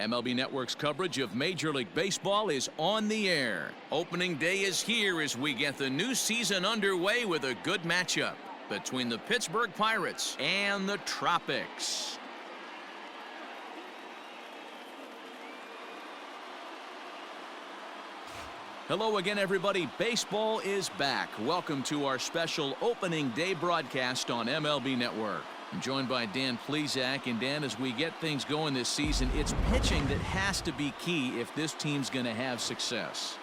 MLB Network's coverage of Major League Baseball is on the air. Opening day is here as we get the new season underway with a good matchup between the Pittsburgh Pirates and the Tropics. Hello again, everybody. Baseball is back. Welcome to our special opening day broadcast on MLB Network. I'm joined by Dan Plesac. And Dan, as we get things going this season, it's pitching that has to be key if this team's going to have success.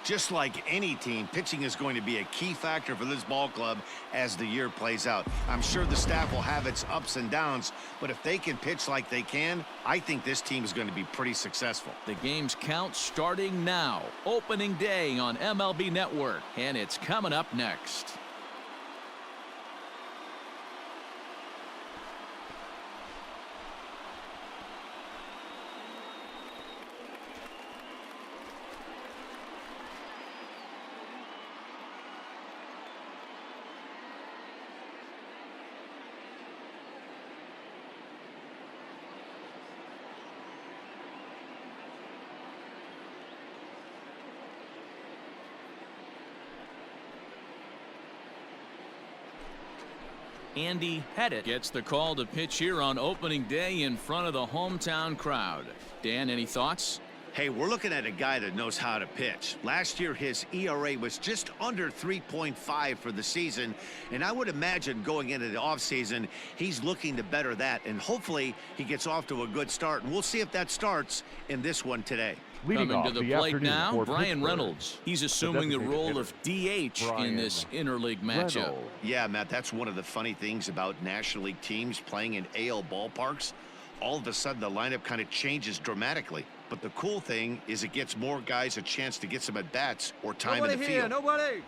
Just like any team, pitching is going to be a key factor for this ball club as the year plays out. I'm sure the staff will have its ups and downs, but if they can pitch like they can, I think this team is going to be pretty successful. The game's count starting now. Opening day on MLB Network, and it's coming up next. Andy Pettit gets the call to pitch here on opening day in front of the hometown crowd. Dan, any thoughts? Hey, we're looking at a guy that knows how to pitch. Last year, his ERA was just under 3.5 for the season, and I would imagine going into the offseason, he's looking to better that, and hopefully he gets off to a good start, and we'll see if that starts in this one today. Coming to the plate now, Brian Reynolds. He's assuming the role of DH in this interleague matchup. Yeah, Matt, that's one of the funny things about National League teams playing in AL ballparks. All of a sudden, the lineup kind of changes dramatically. But the cool thing is it gets more guys a chance to get some at-bats or time in the field. Nobody.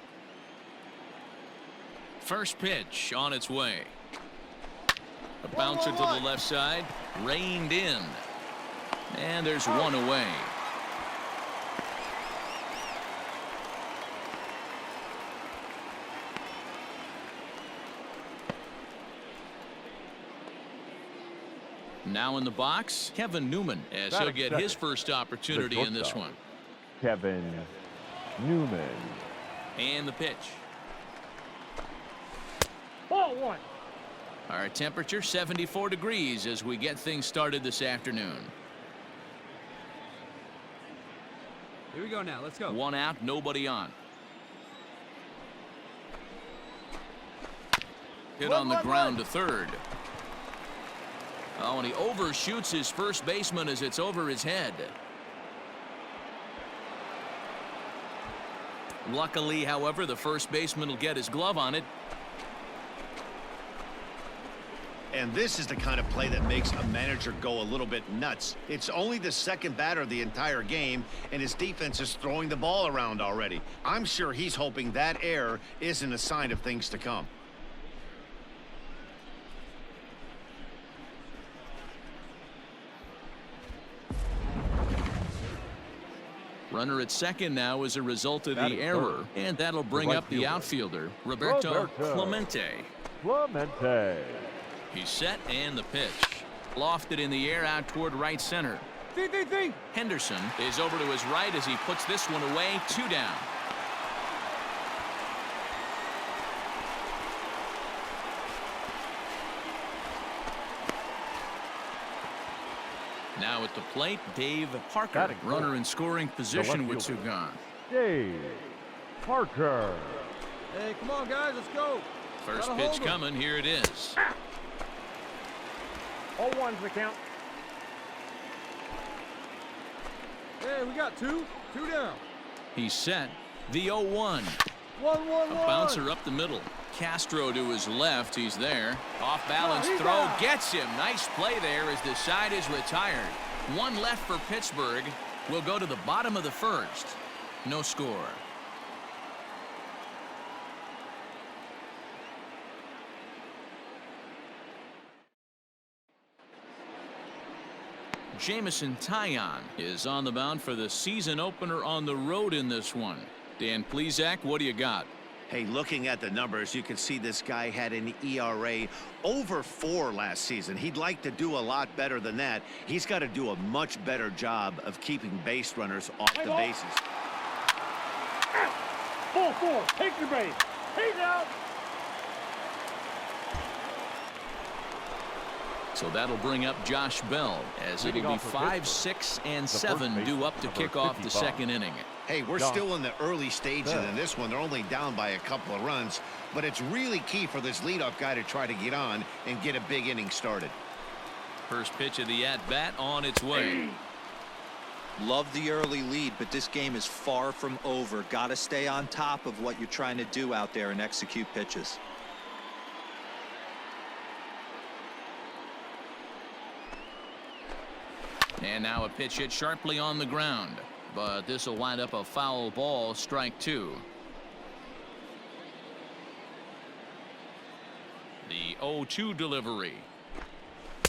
First pitch on its way. A bouncer to the left side, reined in. And there's one away. Now in the box, Kevin Newman, as he'll get his first opportunity in this one. Kevin Newman. And the pitch. Ball one. Our temperature 74 degrees as we get things started this afternoon. Here we go now. Let's go. One out, nobody on. Hit on the ground to third. Oh, and he overshoots his first baseman as it's over his head. Luckily, however, the first baseman will get his glove on it. And this is the kind of play that makes a manager go a little bit nuts. It's only the second batter of the entire game, and his defense is throwing the ball around already. I'm sure he's hoping that error isn't a sign of things to come. Runner at second now as a result of the error, and that'll bring up the outfielder, Roberto Clemente. He's set, and the pitch. Lofted in the air out toward right center. Henderson is over to his right as he puts this one away. 2 down. Now at the plate, Dave Parker, runner in scoring position with 2 gone. Dave Parker. Hey, come on, guys, let's go. First pitch coming. Here it is. 0-1's the count. Hey, we got 2 down. He's set. The 0-1. 1-1-1. A bouncer up the middle. Castro to his left. He's there. Off balance throw gets him. Nice play there as the side is retired. 1 left for Pittsburgh. We'll go to the bottom of the first. No score. Jamison Taillon is on the mound for the season opener on the road in this one. Dan Plesac, what do you got? Hey, looking at the numbers, you can see this guy had an ERA over 4 last season. He'd like to do a lot better than that. He's got to do a much better job of keeping base runners off the bases. Ball 4. Take your base. He's out. So that'll bring up Josh Bell, as it'll be 5, 6, and 7 due up to kick off the second inning. Hey, we're still in the early stages in this one. They're only down by a couple of runs, but it's really key for this leadoff guy to try to get on and get a big inning started. First pitch of the at-bat on its way. Love the early lead, but this game is far from over. Got to stay on top of what you're trying to do out there and execute pitches. And now a pitch hit sharply on the ground, but this will wind up a foul ball, strike 2. The 0-2 delivery.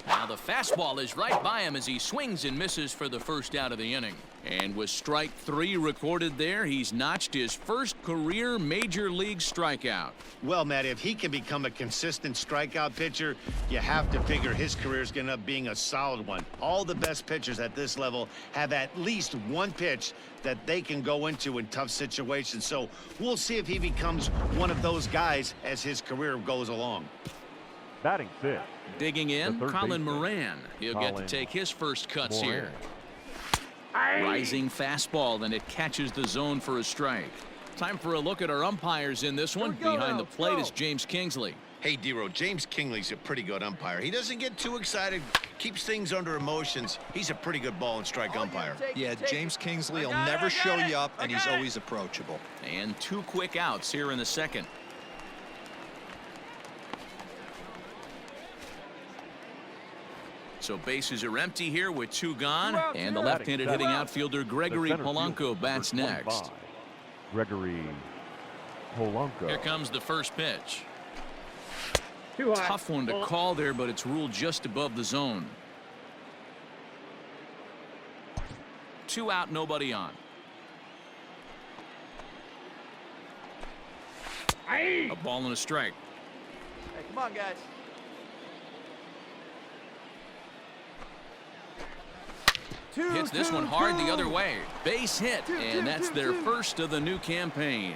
Now the fastball is right by him as he swings and misses for the first out of the inning. And with strike 3 recorded there, he's notched his first career major league strikeout. Well, Matt, if he can become a consistent strikeout pitcher, you have to figure his career is going to end up being a solid one. All the best pitchers at this level have at least one pitch that they can go into in tough situations. So we'll see if he becomes one of those guys as his career goes along. Batting 6. Digging in, Colin Moran. He'll get to take his first cuts here. Rising fastball, and it catches the zone for a strike. Time for a look at our umpires in this one. Behind the plate is James Kingsley. Hey, D-Row, James Kingley's a pretty good umpire. He doesn't get too excited, keeps things under emotions. He's a pretty good ball and strike umpire. Yeah, James Kingsley will never show you up, and he's always approachable. And 2 quick outs here in the second. So bases are empty here with 2 gone, and the left-handed hitting outfielder Gregory Polanco bats next. Gregory Polanco. Here comes the first pitch. Too high. Tough one to call there, but it's ruled just above the zone. 2 out, nobody on. A ball and a strike. Hey, come on, guys. Hits this one hard the other way. Base hit, and that's their first of the new campaign.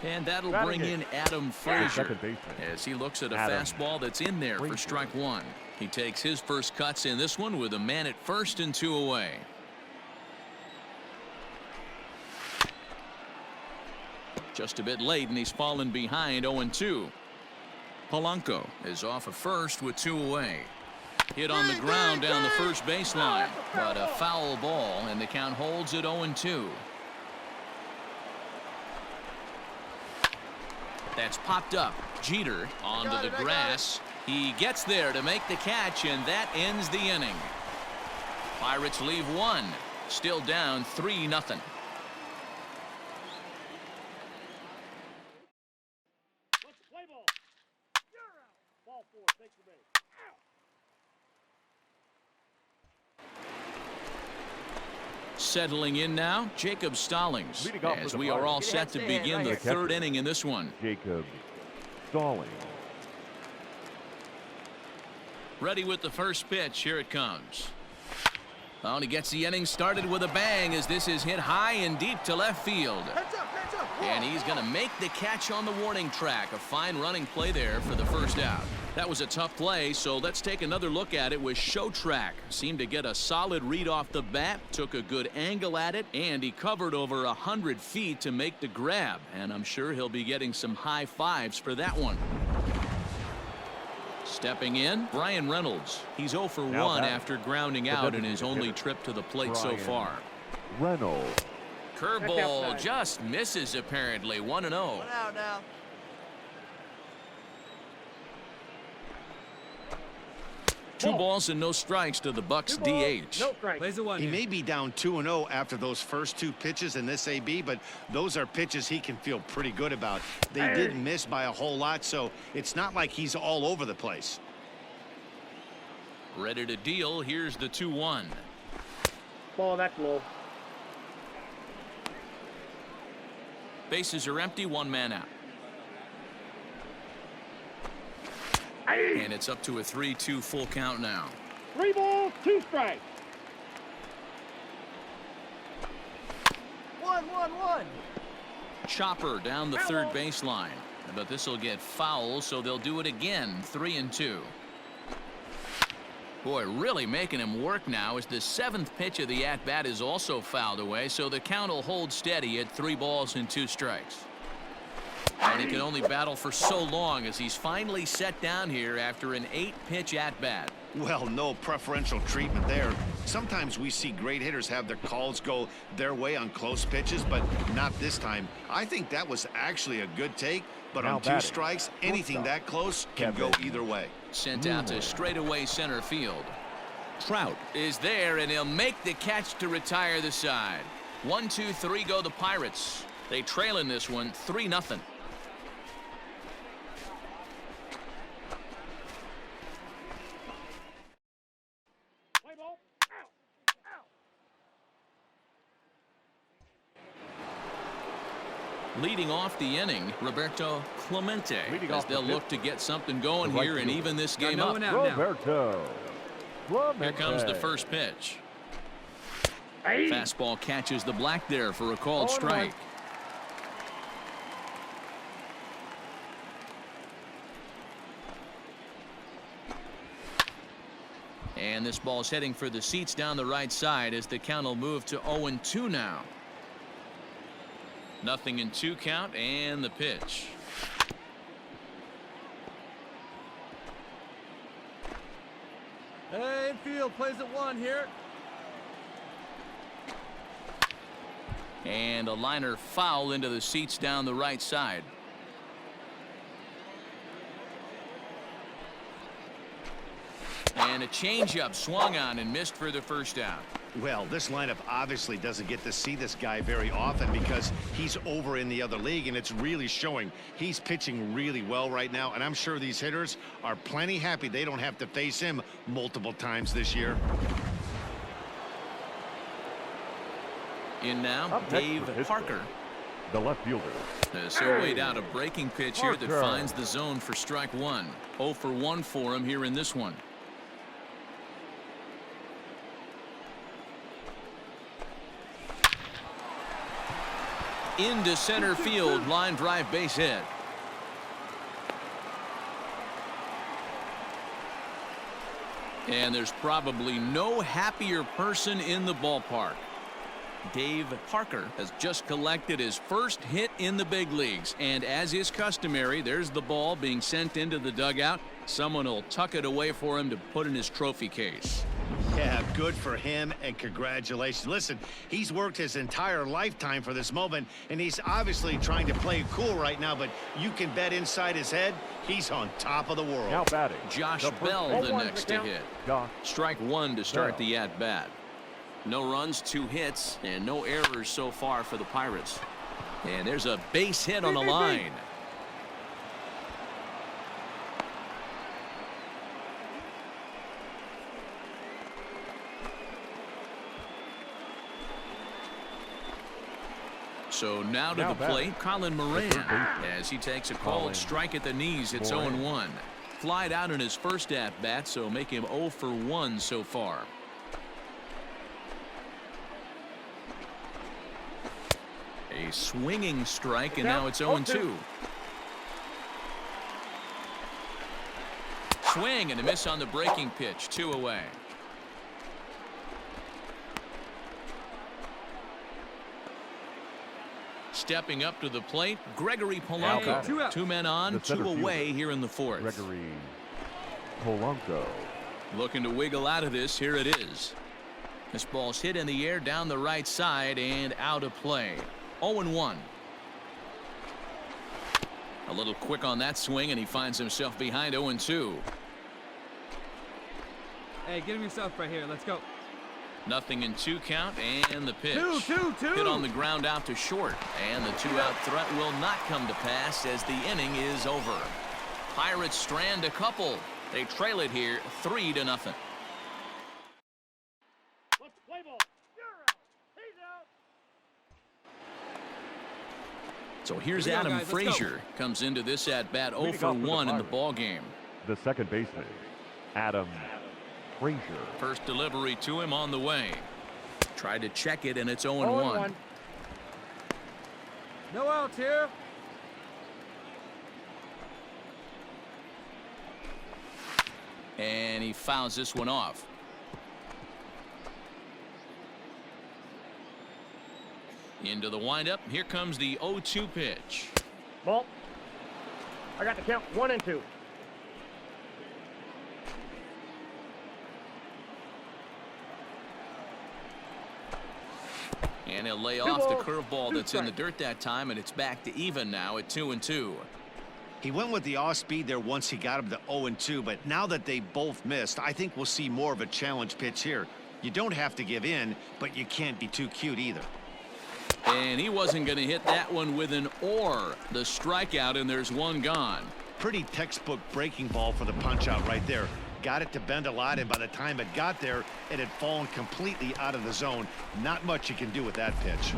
And that'll bring in Adam Frazier as he looks at a fastball that's in there for strike 1. He takes his first cuts in this one with a man at first and 2 away. Just a bit late, and he's fallen behind 0-2. Polanco is off of first with 2 away. Hit on the ground down the first baseline, but a foul ball, and the count holds at 0-2. That's popped up. Jeter onto the grass. He gets there to make the catch, and that ends the inning. Pirates leave 1, still down 3-0. Settling in now, Jacob Stallings, as we are all set to begin the 3rd inning in this one. Jacob Stallings. Ready with the first pitch. Here it comes. Well, and he gets the inning started with a bang as this is hit high and deep to left field. And he's going to make the catch on the warning track. A fine running play there for the first out. That was a tough play, so let's take another look at it with Show Track. Seemed to get a solid read off the bat, took a good angle at it, and he covered over 100 feet to make the grab. And I'm sure he'll be getting some high fives for that one. Stepping in, Brian Reynolds. He's 0 for 1 after grounding out in his only trip to the plate so far. Reynolds. Curveball just misses apparently. 1-0. 1 out now. 2 balls and no strikes to the Bucks DH. No strike. Plays a 1. He may be down 2-0 after those first 2 pitches in this AB, but those are pitches he can feel pretty good about. They didn't miss by a whole lot, so it's not like he's all over the place. Ready to deal. Here's the 2-1. Ball, that's low. Bases are empty, 1 man out. And it's up to a 3-2 full count now. 3 balls, 2 strikes. 1-1-1. Chopper down the third baseline. But this will get foul, so they'll do it again. 3-2. Boy, really making him work now as the 7th pitch of the at-bat is also fouled away, so the count will hold steady at 3 balls and 2 strikes. And he can only battle for so long as he's finally set down here after an 8-pitch at-bat. Well, no preferential treatment there. Sometimes we see great hitters have their calls go their way on close pitches, but not this time. I think that was actually a good take, but Now on 2 batting. strikes, anything that close can go either way. Sent out to straightaway center field. Trout is there, and he'll make the catch to retire the side. 1, 2, 3 go the Pirates. They trail in this one 3-0. Play ball. Leading off the inning, Roberto Clemente, Leading as off they'll the look to get something going The right here and fielder. even this Got game no up. one out now. Roberto. Here comes the first pitch. Fastball catches the black there for a called strike. And this ball's heading for the seats down the right side as the count will move to 0-2 now. 0-2 count and the pitch. Hey, infield plays at 1 here. And a liner foul into the seats down the right side. And a changeup swung on and missed for the first out. Well, this lineup obviously doesn't get to see this guy very often because he's over in the other league, and it's really showing. He's pitching really well right now, and I'm sure these hitters are plenty happy they don't have to face him multiple times this year. In now, Up next Dave for Pittsburgh, Parker. the left fielder. So weighed out a breaking pitch here that Parker. finds the zone for strike 1. 0 for 1 for him here in this one. Into center field, line drive, base hit. And there's probably no happier person in the ballpark. Dave Parker has just collected his first hit in the big leagues, and as is customary, there's the ball being sent into the dugout. Someone will tuck it away for him to put in his trophy case. Yeah, good for him, and congratulations. Listen, he's worked his entire lifetime for this moment, and he's obviously trying to play cool right now, but you can bet inside his head, he's on top of the world. Now batting. Josh the first Bell, base. the next to hit. Josh Strike 1 to start Bell. the at-bat. No runs, 2 hits, and no errors so far for the Pirates. And there's a base hit on the line. So now to Now the batting. plate, Colin Moran, third baseman. as he takes a Colin called strike at the knees. It's Moran. 0-1. Flied out in his first at-bat, so make him 0 for 1 so far. A swinging strike, and now it's 0-2. Swing and a miss on the breaking pitch. 2 away. Stepping up to the plate, Gregory Polanco. batting. 2 out. 2 men on, The 2 center away fielder, here in the 4th. Gregory Polanco. Looking to wiggle out of this. Here it is. This ball's hit in the air down the right side and out of play. 0-1. A little quick on that swing, and he finds himself behind 0-2. Hey, get him yourself right here. Let's go. 0-2 count, and the pitch. Two. Hit on the ground out to short, and the 2-out threat will not come to pass as the inning is over. Pirates strand a couple. They trail it here 3-0. Let's play ball. You're out. He's out. So here's Here we go, Adam guys. Let's go. Frazier. Comes into this at-bat 0 Leading for off for the 1 in the Pirates. ball game. The second baseman, Adam Frazier. First delivery to him on the way. Tried to check it, and it's 0-1. No outs here. And he fouls this one off. Into the windup. Here comes the 0-2 pitch. Ball. I got the count. 1 and 2. And he'll lay Two off the balls, curveball two that's in the strikes. dirt that time, and it's back to even now at 2-2. He went with the off speed there once he got him to 0-2, but now that they both missed, I think we'll see more of a challenge pitch here. You don't have to give in, but you can't be too cute either. And he wasn't going to hit that one with an or. The strikeout, and there's one gone. Pretty textbook breaking ball for the punch out right there. Got it to bend a lot, and by the time it got there, it had fallen completely out of the zone. Not much you can do with that pitch.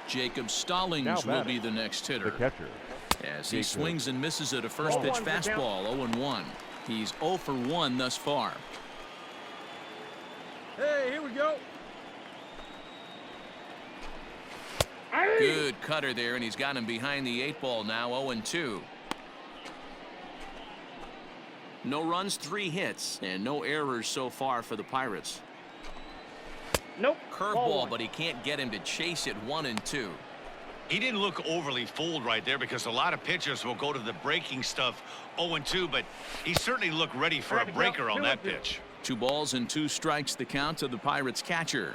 Jacob Stallings Now will batting, be the next The hitter. catcher, As he Jacob. swings and misses at a first pitch 0-1 the count. fastball, 0-1. He's 0 for 1 thus far. Hey, here we go. Good cutter there, and he's got him behind the 8 ball now, 0-2. No runs, 3 hits, and no errors so far for the Pirates. Nope. Ball Curveball, one. but he can't get him to chase it 1-2. He didn't look overly fooled right there because a lot of pitchers will go to the breaking stuff 0-2, but he certainly looked ready for a breaker on that pitch. 2 balls and 2 strikes the count to the Pirates catcher.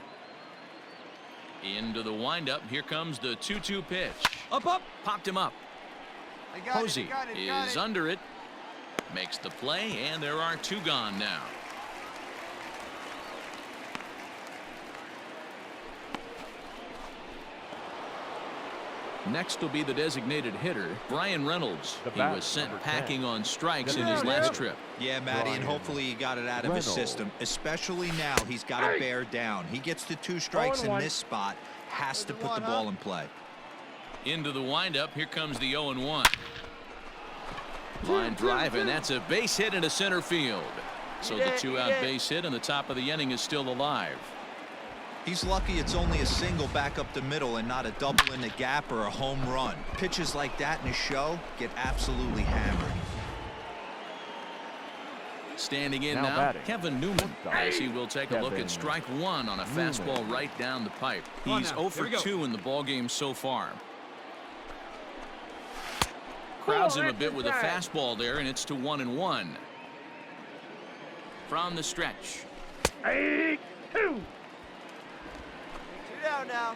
Into the windup. Here comes the 2-2 pitch. Up. Popped him up. I got Posey it. Got it. is under it. Makes the play, and there are 2 gone now. Next will be the designated hitter, Brian Reynolds. The He bat, was sent number packing 10. on strikes in Yeah, his yeah. last trip. Yeah, Matty, and Brian hopefully he got it out of his Reynolds. system. Especially now, he's got to bear down. He gets the 2 strikes in 0-1. this spot, has to put 0-1, the ball in play. Into the windup. Here comes the 0-1. Line drive, and that's a base hit into center field. So the 2-out base hit, and the top of the inning is still alive. He's lucky it's only a single back up the middle and not a double in the gap or a home run. Pitches like that in a show get absolutely hammered. Standing in Now now, batting. Kevin Newman, as he will take a look Kevin at strike 1 on a fastball right down the pipe. Come on He's now. 0 Here for we go. 2 in the ballgame so far. Crowds him a bit with a fastball there, and it's to 1-1. From the stretch. 2. 2 down now.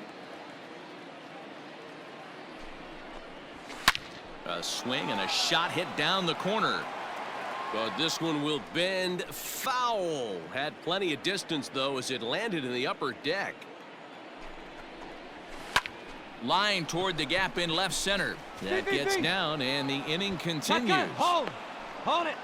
A swing and a shot hit down the corner. But this one will bend foul. Had plenty of distance, though, as it landed in the upper deck. Line toward the gap in left center. That gets down, and the inning continues. Hold it.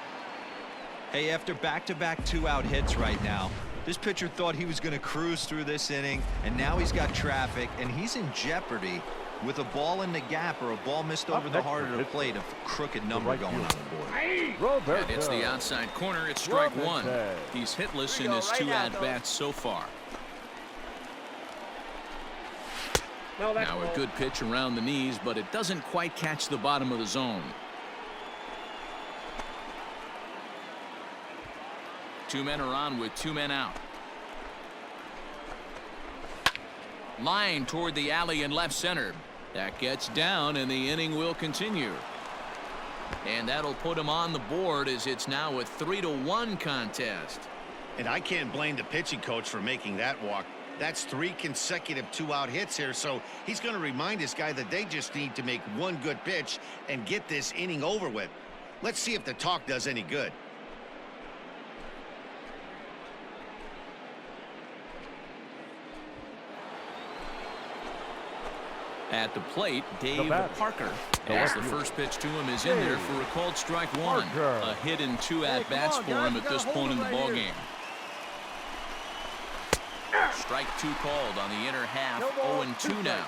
Hey, after back-to-back 2-out hits right now, this pitcher thought he was going to cruise through this inning, and now he's got traffic, and he's in jeopardy with a ball in the gap or a ball missed over the next heart for of the pitcher, plate, a crooked number right going on fielder. the board. Roberto. And it's the outside corner. It's strike 1. Roberto. He's hitless Here in we his go, 2 right now, at-bats so far. No, that's Now ball. a good pitch around the knees, but it doesn't quite catch the bottom of the zone. 2 men are on with 2 men out. Line toward the alley in left center. That gets down, and the inning will continue. And that'll put him on the board as it's now a 3-1 contest. And I can't blame the pitching coach for making that walk. That's 3 consecutive 2-out hits here, so he's going to remind this guy that they just need to make 1 good pitch and get this inning over with. Let's see if the talk does any good. At the plate, Dave Parker. As the first pitch to him is in there for a called strike one. A hit and 2 at-bats for him at this point in the ballgame. Strike 2 called on the inner half. 0-2 now.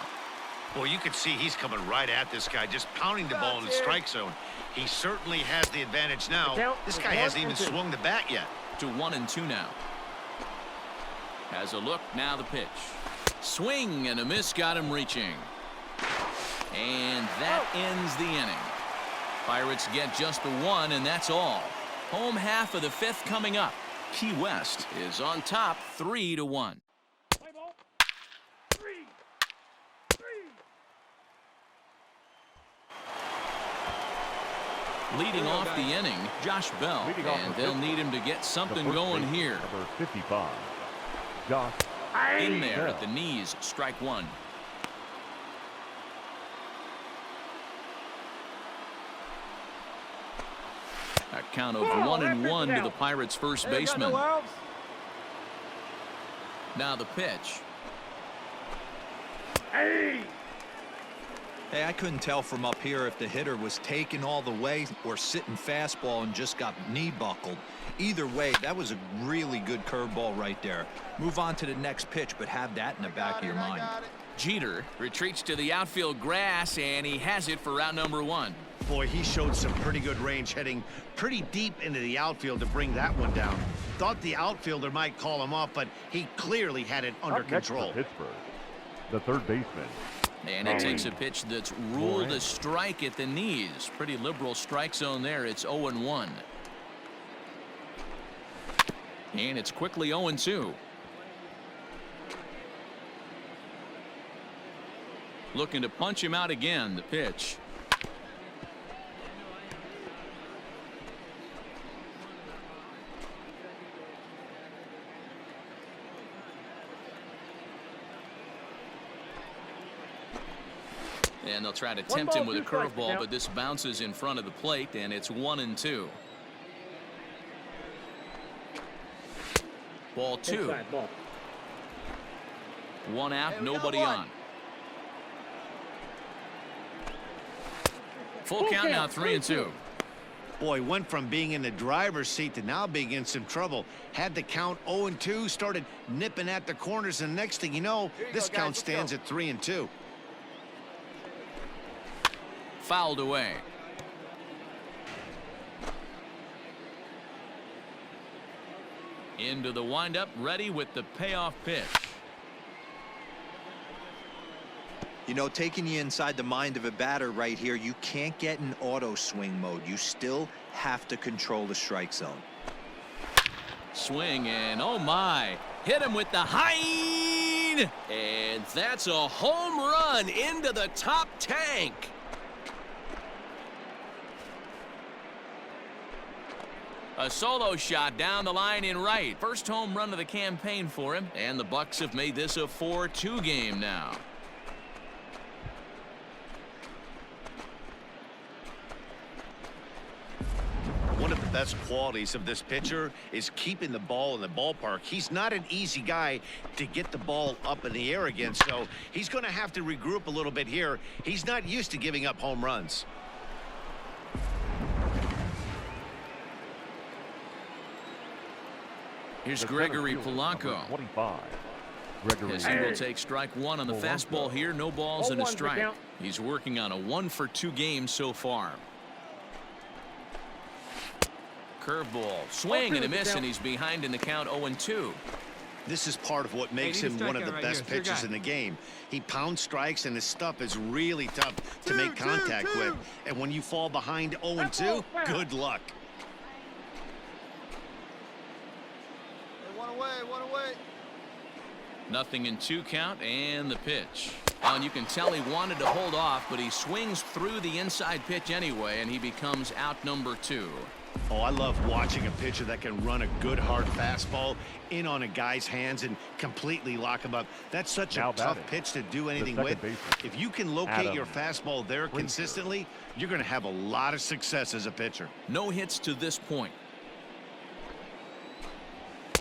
Well, you can see he's coming right at this guy, just pounding the ball in the strike zone. He certainly has the advantage now. This guy hasn't even swung the bat yet. To 1-2 now. Has a look, now the pitch. Swing and a miss, got him reaching. And that ends the inning. Pirates get just the 1, and that's all. Home half of the 5th coming up. Key West is on top 3-1. Leading off the inning, Josh Bell, and they'll need him to get something going here. Number 55, Josh. In there at the knees, strike 1. A count of 1-1 to the Pirates' first baseman. Now the pitch. Hey, I couldn't tell from up here if the hitter was taking all the way or sitting fastball and just got knee buckled. Either way, that was a really good curveball right there. Move on to the next pitch, but have that in the back of your mind. Jeter retreats to the outfield grass, and he has it for round number 1. Boy, he showed some pretty good range, heading pretty deep into the outfield to bring that one down. Thought the outfielder might call him off, but he clearly had it under control. Pittsburgh, the third baseman. And it takes a pitch that's ruled a strike at the knees. Pretty liberal strike zone there. It's 0-1. And it's quickly 0-2. Looking to punch him out again. The pitch. And they'll try to tempt him with a curveball, but this bounces in front of the plate, and it's 1-2. Ball 2. 1 out, nobody on. Full count now, 3-2. Boy, went from being in the driver's seat to now being in some trouble. Had the count 0-2, started nipping at the corners, and next thing you know, this count stands at 3-2. Fouled away. Into the windup, ready with the payoff pitch. You know, taking you inside the mind of a batter right here, you can't get in auto swing mode. You still have to control the strike zone. Swing, and oh my, hit him with the hind, and that's a home run into the top tank. A solo shot down the line in right. First home run of the campaign for him, and the Bucks have made this a 4-2 game now. One of the best qualities of this pitcher is keeping the ball in the ballpark. He's not an easy guy to get the ball up in the air against, so he's going to have to regroup a little bit here. He's not used to giving up home runs. Here's Gregory Polanco. 25. Gregory. As he will take strike 1 on the fastball here. No balls and a strike. He's working on a 1-for-2 game so far. Curveball, swing and a miss, and he's behind in the count 0-2. This is part of what makes him one of the best pitchers in the game. He pounds strikes, and his stuff is really tough to make contact with. And when you fall behind 0-2, good luck. One away. Nothing in 2 count, and the pitch. And you can tell he wanted to hold off, but he swings through the inside pitch anyway, and he becomes out number 2. Oh, I love watching a pitcher that can run a good hard fastball in on a guy's hands and completely lock him up. That's such a tough pitch to do anything with. If you can locate your fastball there consistently, you're going to have a lot of success as a pitcher. No hits to this point.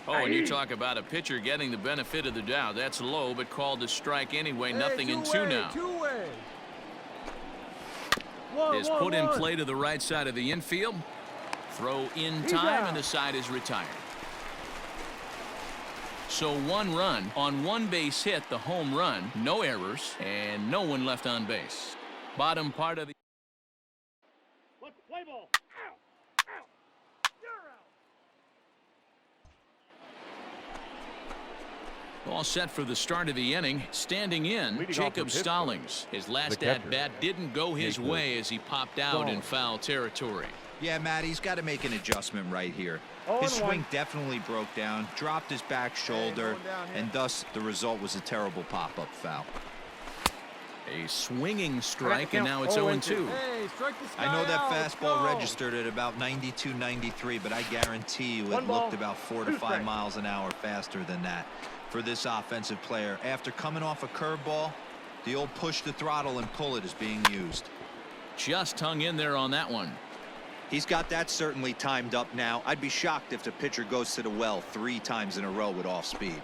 Oh, and you talk about a pitcher getting the benefit of the doubt. That's low, but called a strike anyway. Hey, Nothing in two now. Two-way. Is put in play to the right side of the infield. Throw in time, and the side is retired. So 1 run on 1 base hit, the home run, no errors, and no one left on base. Bottom part of the Play ball. all set for the start of the inning. Standing in, Leading off Jacob with Pittsburgh, Stallings. His last the catcher, at-bat didn't go his Jacob way as he popped out in Stallings. foul territory. Yeah, Matt, he's got to make an adjustment right here. 0-1. His swing definitely broke down, dropped his back shoulder, going down here. and thus the result was a terrible pop-up foul. A swinging strike, and count. now it's 0-2. Hey, strike the I sky know that out. Let's fastball go. registered at about 92, 93, but I guarantee you it 1 ball, looked about 4 to 2 5 strikes. miles an hour faster than that for this offensive player. After coming off a curveball, the old push the throttle and pull it is being used. Just hung in there on that one. He's got that certainly timed up now. I'd be shocked if the pitcher goes to the well 3 times in a row with off speed.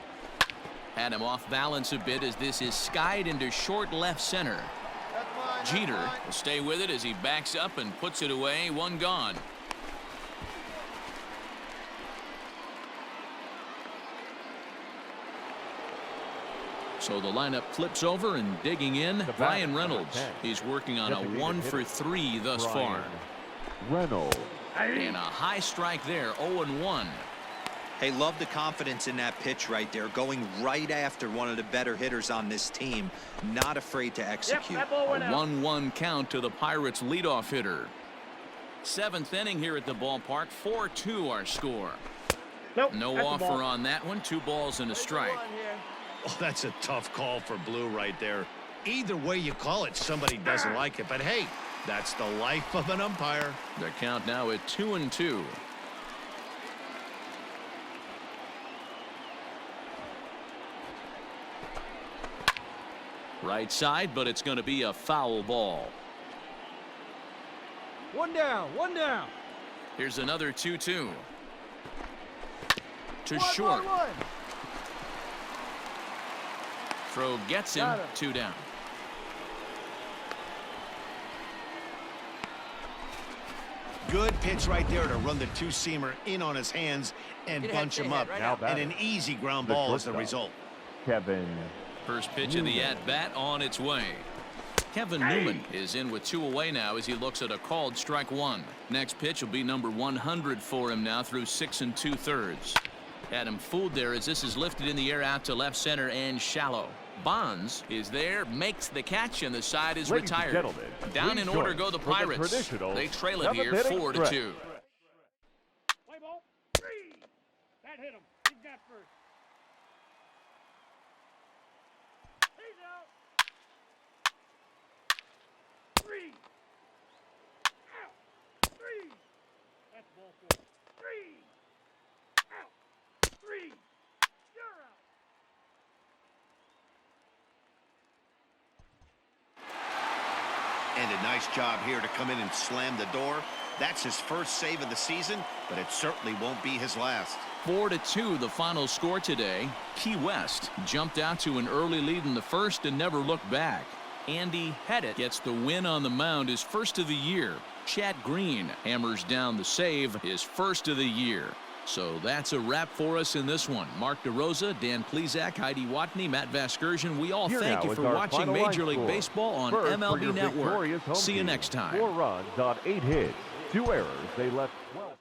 Had him off balance a bit as this is skied into short left center. That's mine. That's Jeter mine. will stay with it as he backs up and puts it away. 1 gone. So the lineup flips over, and digging in, batter, Ryan number Reynolds. 10. He's working on a Designated 1 for hitter, 3 thus far. Brian Reynolds. And a high strike there, 0-1. Hey, love the confidence in that pitch right there, going right after one of the better hitters on this team, not afraid to Yep, execute. that ball A went out. 1-1 count to the Pirates leadoff hitter. 7th inning here at the ballpark. 4-2 our score. Nope, No that's the offer ball. on that one. 2 balls and a Take the strike. one here. Oh, that's a tough call for Blue right there. Either way you call it, somebody doesn't like it. But hey, that's the life of an umpire. The count now at 2-2. Right side, but it's going to be a foul ball. 1 down. 1 down. Here's another 2-2. To One, short. 1-1. Throw gets him. Got him. 2 down. Good pitch right there to run the 2-seamer in on his hands and Get ahead, bunch stay him ahead, up. right Now now. batter, And an easy ground the ball as the shortstop. result. Kevin First pitch of the Newman. at-bat on its way. Kevin Newman is in with 2 away now as he looks at a called strike 1. Next pitch will be number 100 for him now through 6 2/3. Had him fooled there as this is lifted in the air out to left center and shallow. Bonds is there, makes the catch, and the side is Ladies and retired. gentlemen, Down please in order join go the for the Pirates. traditional They trail it 7th here inning 4-2. stretch. Play ball. 3. That hit him. He's got first. He's out. 3. Out. 3. That's ball 4. 3. Out. 3. You're out. And a nice job here to come in and slam the door. That's his first save of the season, but it certainly won't be his last. 4-2 the final score today. Key West jumped out to an early lead in the first and never looked back. Andy Pettit gets the win on the mound, his first of the year. Chad Green hammers down the save, his first of the year. So that's a wrap for us in this one. Mark DeRosa, Dan Plezak, Heidi Watney, Matt Vasgersian. We all Here thank now you is for our watching final Major line League score. Baseball on First, for MLB your Network. victorious home See you team. next time. 4 runs on 8 hits, 2 errors. They left 12.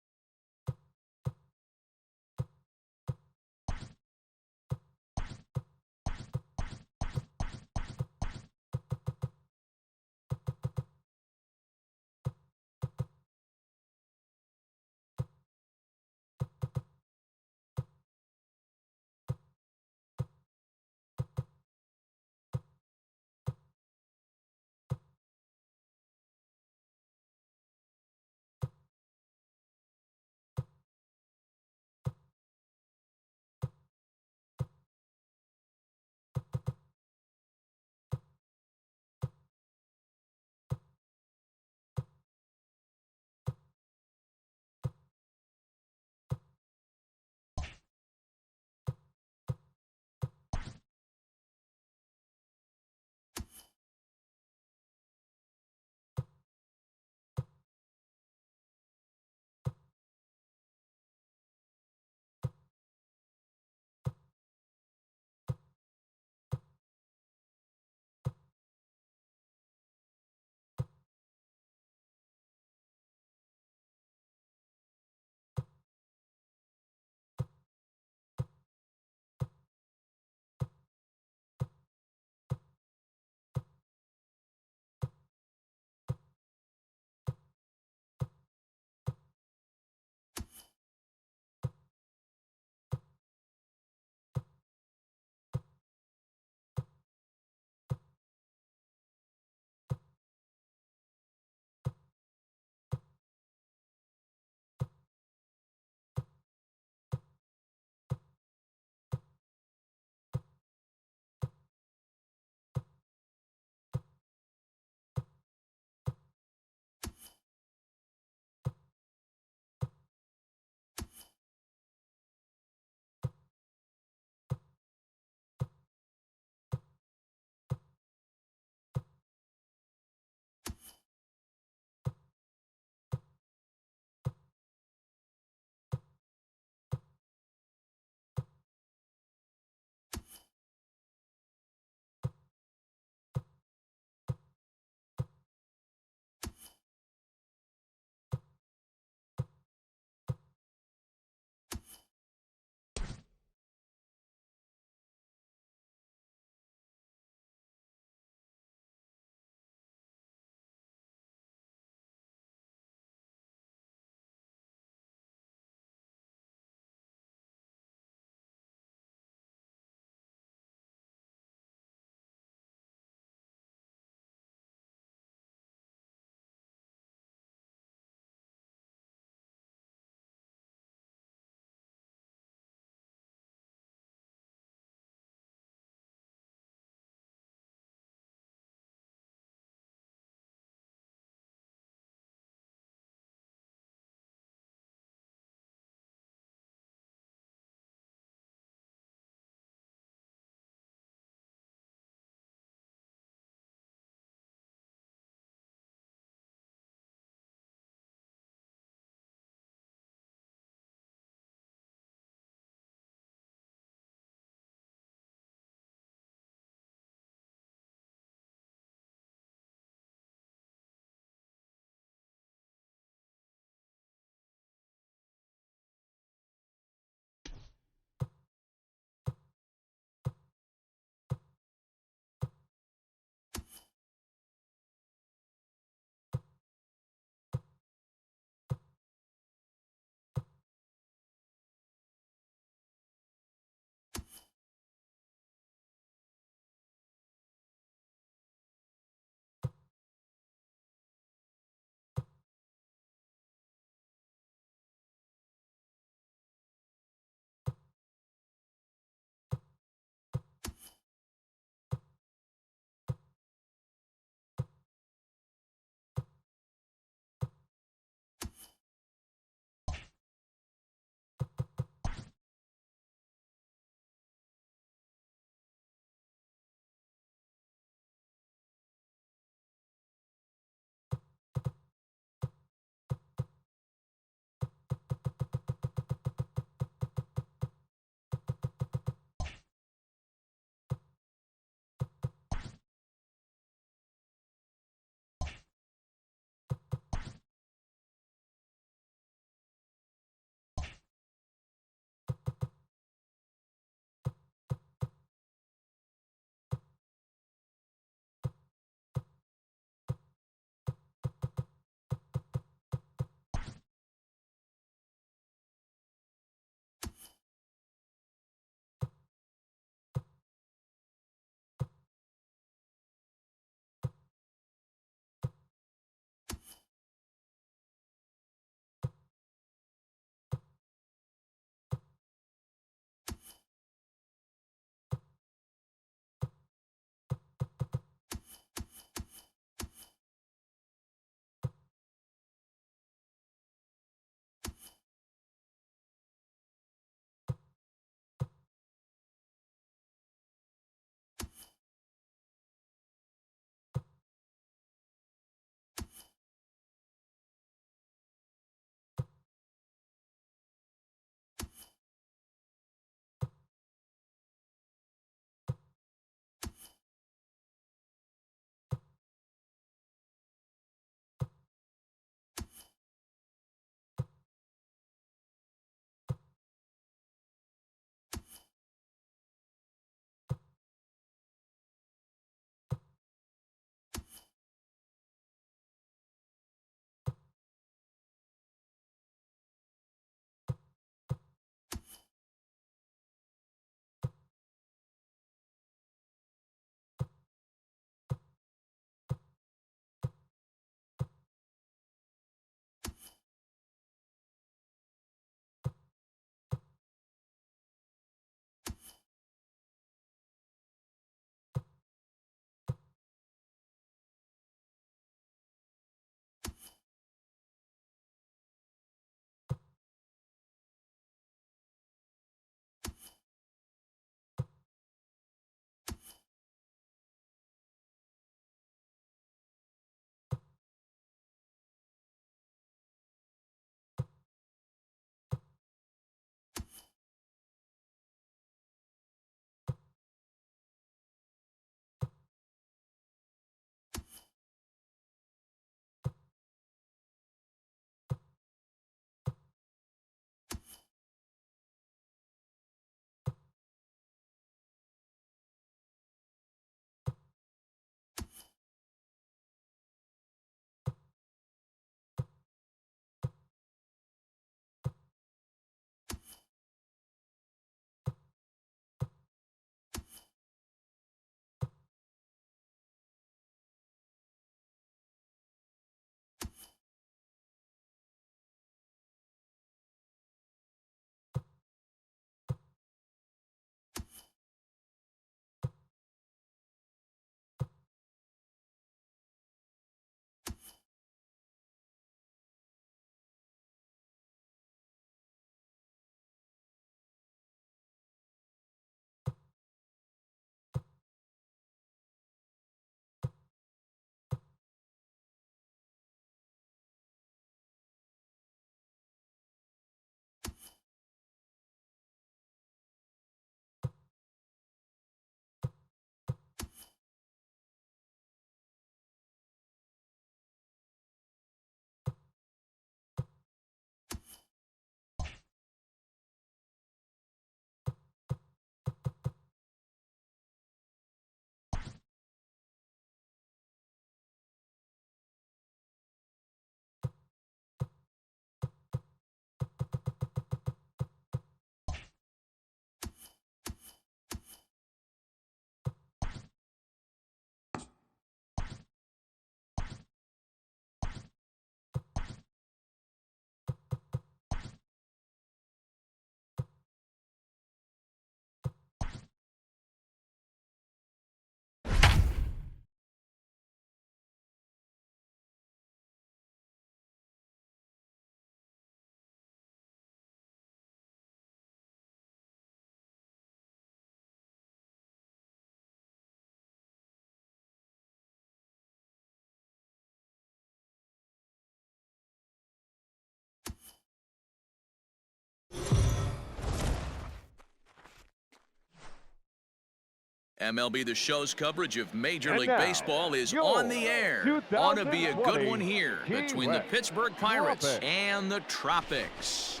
MLB The Show's coverage of Major And League now, Baseball is your on the air. Ought to be a good 2020 one here Key between the West Pittsburgh Pirates Tropics. and the Tropics.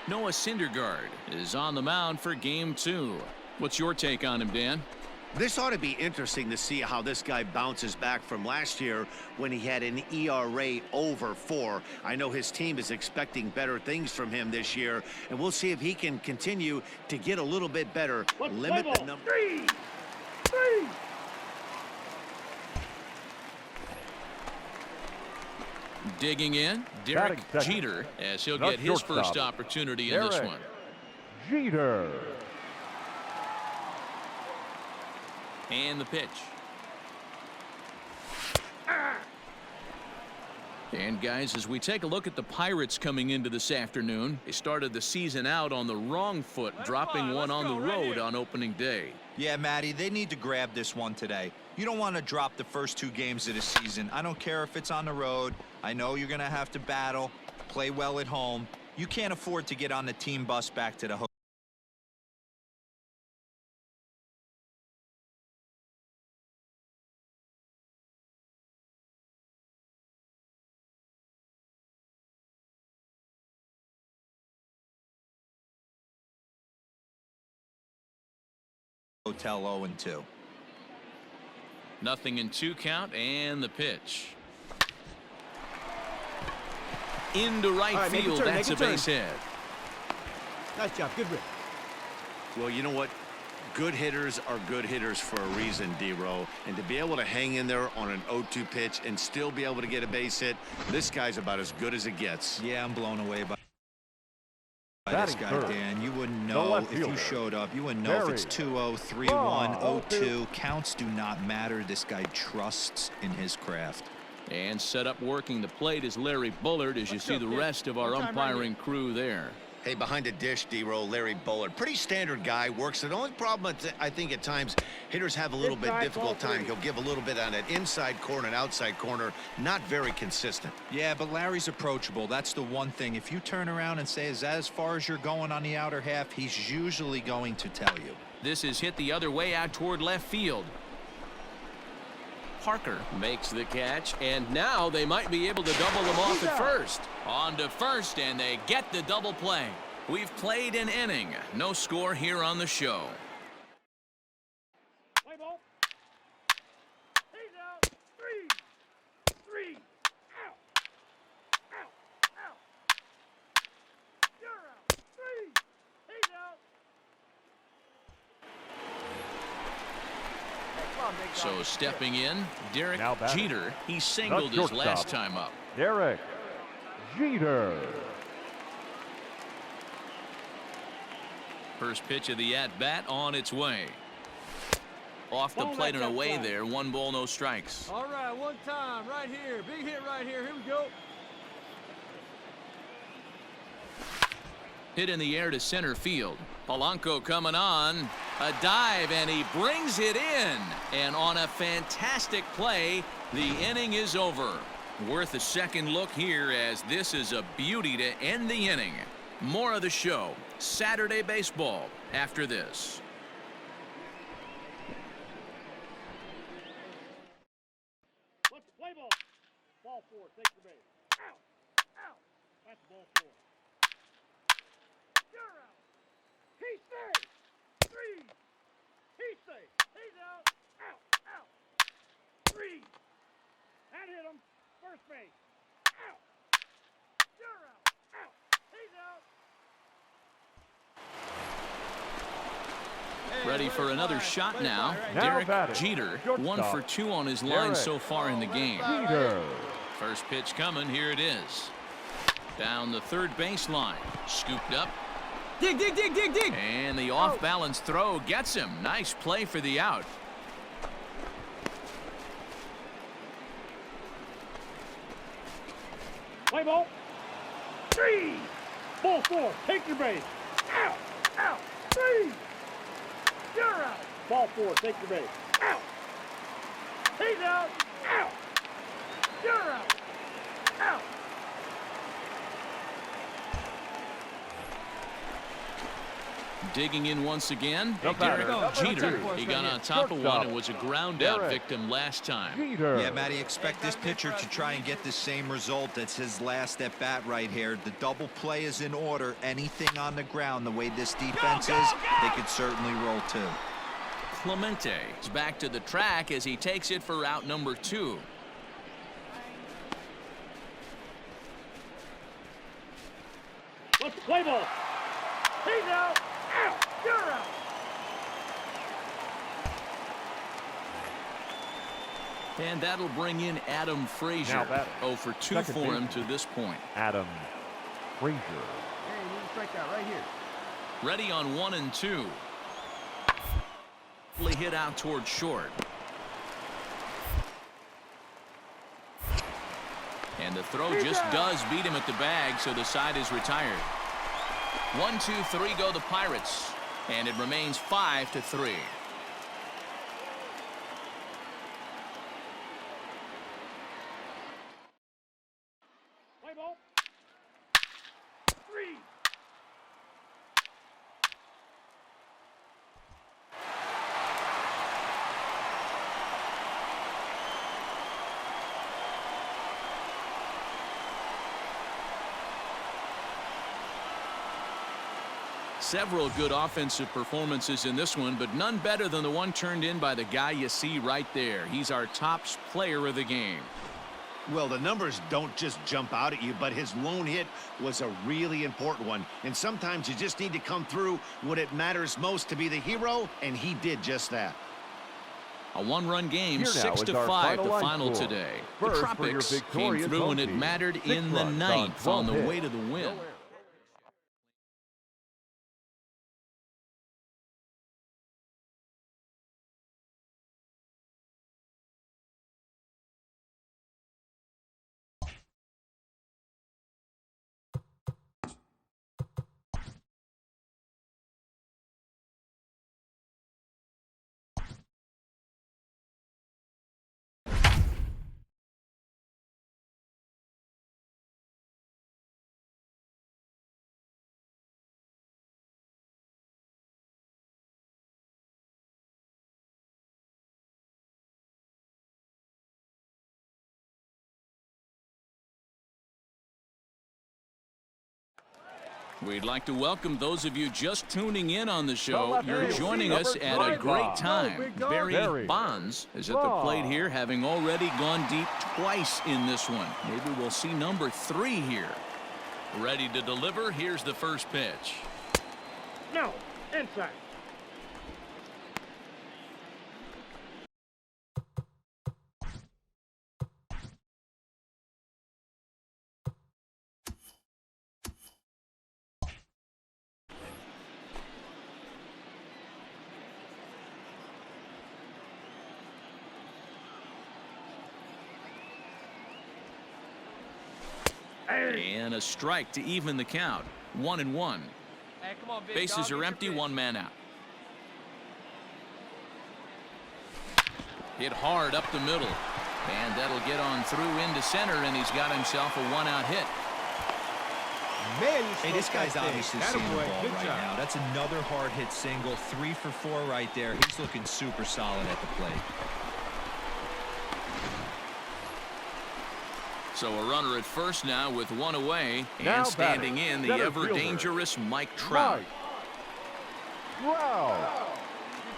Noah Syndergaard is on the mound for Game 2. What's your take on him, Dan? This ought to be interesting to see how this guy bounces back from last year when he had an ERA over 4. I know his team is expecting better things from him this year, and we'll see if he can continue to get a little bit better. Limit the number. Three. Digging in, Derek Batting second. Jeter, as he'll The get his shortstop, first opportunity in this Derek one. Jeter. And the pitch. And guys, as we take a look at the Pirates coming into this afternoon, they started the season out on the wrong foot, dropping one on the road on opening day. Yeah, Matty, they need to grab this one today. You don't want to drop the first 2 games of the season. I don't care if it's on the road. I know you're going to have to battle, play well at home. You can't afford to get on the team bus back to the hotel 0-2. Nothing in 2 count, and the pitch. Into right make a field, turn, that's a make a turn. base hit. Nice job. Good rip. Well, you know what? Good hitters are good hitters for a reason, D-Row. And to be able to hang in there on an 0-2 pitch and still be able to get a base hit, this guy's about as good as it gets. Yeah, I'm blown away by this Batting guy, third, Dan. You wouldn't the know left if you fielder, showed up. You wouldn't know if it's Barry. 2-0, 3-1, 0-2. 0-2. Counts do not matter. This guy trusts in his craft. And set up working the plate is Larry Bullard, as you Let's see go, the kid. rest of our One time right umpiring crew there. Hey, behind the dish, D-Row, Larry Bullard. Pretty standard guy, works it. The only problem, I think, at times, hitters have a little bit Inside, difficult ball time. 3. He'll give a little bit on that inside corner and outside corner. Not very consistent. Yeah, but Larry's approachable. That's the one thing. If you turn around and say, is that as far as you're going on the outer half, he's usually going to tell you. This is hit the other way out toward left field. Parker makes the catch, and now they might be able to double them off at first. On to first, and they get the double play. We've played an inning. No score here on the show. Play ball. He's out. Three. Out. You're out. 3. He's out. Come on, big So dog. stepping in, Derek Now batting. Jeter. He singled his shortstop. last time up. Derek Jeter. First pitch of the at-bat on its way. Off the Ball plate and left away outside. there. 1 ball, no strikes. All right, one time right here. Big hit right here. Here we go. Hit in the air to center field. Polanco coming on. A dive, and he brings it in. And on a fantastic play, the inning is over. Worth a second look here, as this is a beauty to end the inning. More of the show, Saturday Baseball, after this. Let's play ball. Ball 4. Take the base. Out. That's ball 4. You're out. He stays. 3. He stays. He's out. 3. That hit him. First base. Out. You're out. He's out. Ready for another shot now. Now Derek batting. Jeter, Shortstop. 1 for 2 on his line Derek so far in the game. Jeter. First pitch coming, here it is. Down the third baseline, scooped up. Dig. And the off-balance throw gets him. Nice play for the out. Play ball. 3. Ball 4. Take your base. Out. 3. You're out. Ball 4. Take your base. Out. He's out. Out. You're out. Out. Digging in once again. No Derek batter. Jeter. He got on top of one and was a ground out Derek victim last time. Jeter. Yeah, Matty, expect this pitcher to try and get the same result. That's his last at bat right here. The double play is in order. Anything on the ground, the way this defense is, they could certainly roll too. Clemente is back to the track as he takes it for out number 2. Let's play ball. He's out. Out. You're out. And that'll bring in Adam Frazier. Now batting. 0 for 2 Second for him baseman. to this point. Adam Frazier. Hey, you need to strike out right here. Ready on 1 and 2. Hit out toward short. And the throw just does beat him at the bag, so the side is retired. 1, 2, 3 go the Pirates, and it remains 5-3. Play ball. 3. Several good offensive performances in this one, but none better than the one turned in by the guy you see right there. He's our top player of the game. Well, the numbers don't just jump out at you, but his lone hit was a really important one. And sometimes you just need to come through when it matters most to be the hero, and he did just that. A one-run game, Here now 6-5, is our the final final line score. today. First, the for your Tropics came victorious through home when it team. mattered 6 in the runs on 9th on 12 the hits. way to the win. We'd like to welcome those of you just tuning in on the show. You're joining us at a great time. Barry Bonds is at the plate here, having already gone deep twice in this one. Maybe we'll see number 3 here. Ready to deliver. Here's the first pitch. No. Inside. And a strike to even the count. 1-1. Hey, come on, big Bases dog, are get empty, your pitch. 1 man out. Hit hard up the middle. And that'll get on through into center, and he's got himself a 1-out hit. Man, Hey, this guy's obviously seeing the ball Good right job. now. That's another hard hit single. 3 for 4 right there. He's looking super solid at the plate. So a runner at first now with 1 away, and Now standing batting, in the center ever-dangerous Mike Trout. Wow.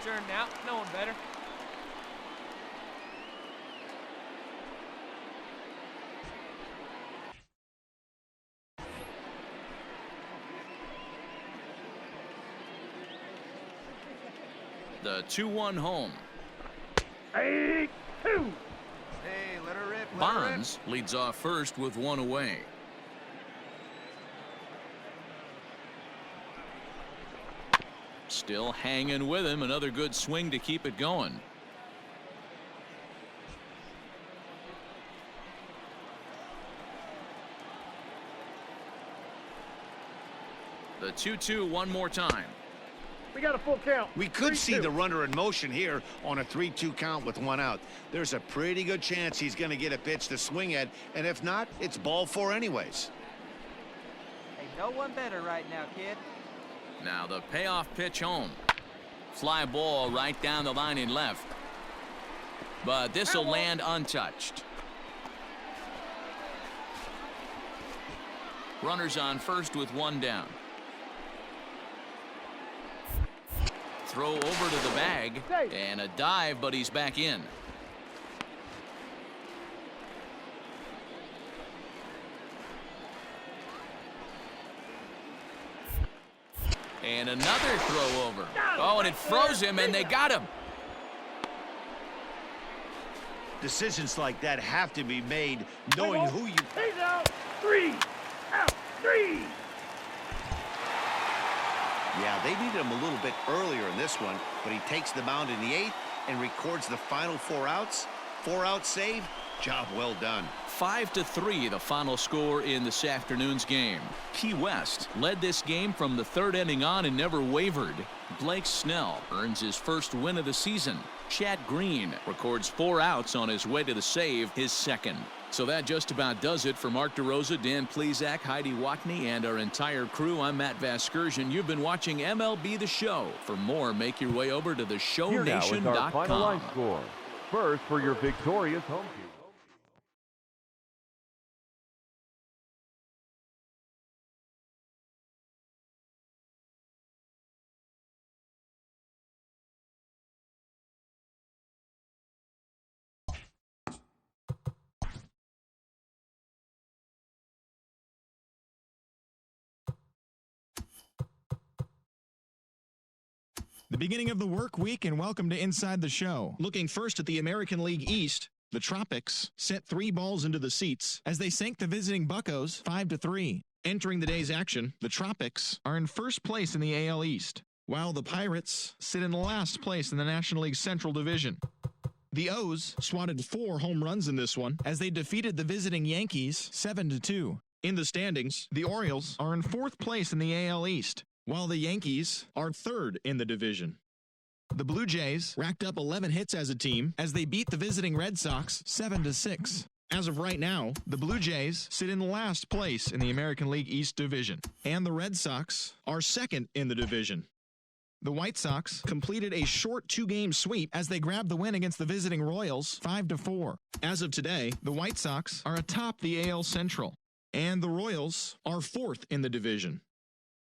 Your turn now. No one better. The 2-1 home. 8-2. Hey, let her rip. Let her rip. Bonds leads off first with 1 away. Still hanging with him. Another good swing to keep it going. The 2-2 one more time. We got a full count. We could see 3-2. the runner in motion here on a 3-2 count with one out. There's a pretty good chance he's going to get a pitch to swing at, and if not, it's ball four anyways. Hey, no one better right now, kid. Now the payoff pitch home. Fly ball right down the line in left. But this will land untouched. Runners on first with one down. Throw over to the bag and a dive, but he's back in. And another throw over. Oh, and it froze him, and they got him. Decisions like that have to be made knowing who you... He's out. 3 out. 3. Yeah, they needed him a little bit earlier in this one, but he takes the mound in the 8th and records the final 4 outs. 4-out save. Job well done. 5-3 the final score in this afternoon's game. Key West led this game from the 3rd inning on and never wavered. Blake Snell earns his first win of the season. Chad Green records 4 outs on his way to the save, his second. So that just about does it for Mark DeRosa, Dan Plesac, Heidi Watney, and our entire crew. I'm Matt Vasgersian. You've been watching MLB The Show. For more, make your way over to Here now is our final line theshownation.com. score. First for your victorious home team. The beginning of the work week, and welcome to Inside the Show. Looking first at the American League East, the Tropics sent 3 balls into the seats as they sank the visiting Buccos 5-3. Entering the day's action, the Tropics are in first place in the AL East, while the Pirates sit in last place in the National League Central Division. The O's swatted 4 home runs in this one as they defeated the visiting Yankees 7-2. In the standings, the Orioles are in 4th place in the AL East, while the Yankees are 3rd in the division. The Blue Jays racked up 11 hits as a team as they beat the visiting Red Sox 7-6. As of right now, the Blue Jays sit in last place in the American League East Division, and the Red Sox are 2nd in the division. The White Sox completed a short 2-game sweep as they grabbed the win against the visiting Royals 5-4. As of today, the White Sox are atop the AL Central, and the Royals are 4th in the division.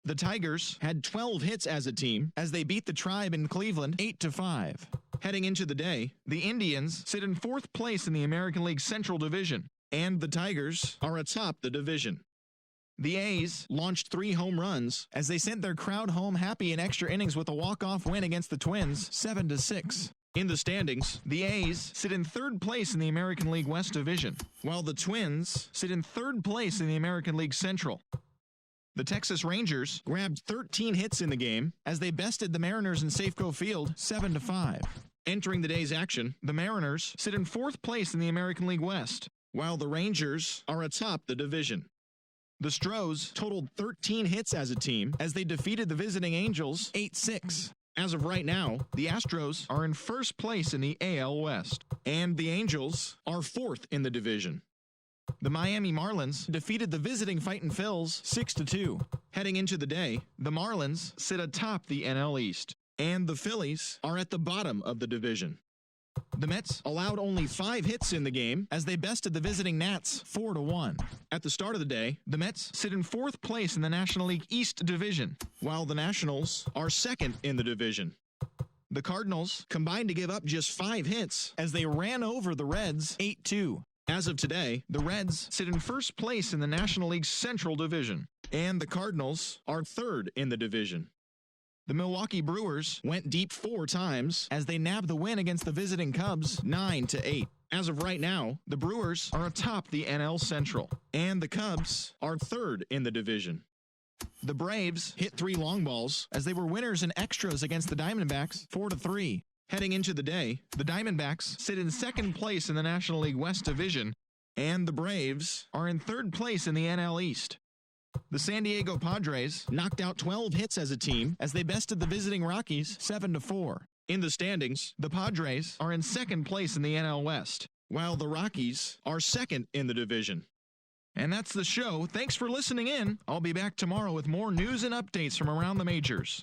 The Tigers had 12 hits as a team as they beat the Tribe in Cleveland 8-5. Heading into the day, the Indians sit in 4th place in the American League Central Division, and the Tigers are atop the division. The A's launched 3 home runs as they sent their crowd home happy in extra innings with a walk-off win against the Twins 7-6. In the standings, the A's sit in 3rd place in the American League West Division, while the Twins sit in 3rd place in the American League Central. The Texas Rangers grabbed 13 hits in the game as they bested the Mariners in Safeco Field 7-5. Entering the day's action, the Mariners sit in 4th place in the American League West, while the Rangers are atop the division. The Stros totaled 13 hits as a team as they defeated the visiting Angels 8-6. As of right now, the Astros are in 1st place in the AL West, and the Angels are 4th in the division. The Miami Marlins defeated the visiting Fightin' Phils 6-2. Heading into the day, the Marlins sit atop the NL East, and the Phillies are at the bottom of the division. The Mets allowed only 5 hits in the game as they bested the visiting Nats 4-1. At the start of the day, the Mets sit in 4th place in the National League East Division, while the Nationals are 2nd in the division. The Cardinals combined to give up just 5 hits as they ran over the Reds 8-2. As of today, the Reds sit in 1st place in the National League Central Division, and the Cardinals are 3rd in the division. The Milwaukee Brewers went deep 4 times as they nabbed the win against the visiting Cubs 9-8. As of right now, the Brewers are atop the NL Central, and the Cubs are 3rd in the division. The Braves hit 3 long balls as they were winners in extras against the Diamondbacks 4-3. Heading into the day, the Diamondbacks sit in 2nd place in the National League West Division, and the Braves are in 3rd place in the NL East. The San Diego Padres knocked out 12 hits as a team as they bested the visiting Rockies 7-4. In the standings, the Padres are in second place in the NL West, while the Rockies are second in the division. And that's the show. Thanks for listening in. I'll be back tomorrow with more news and updates from around the majors.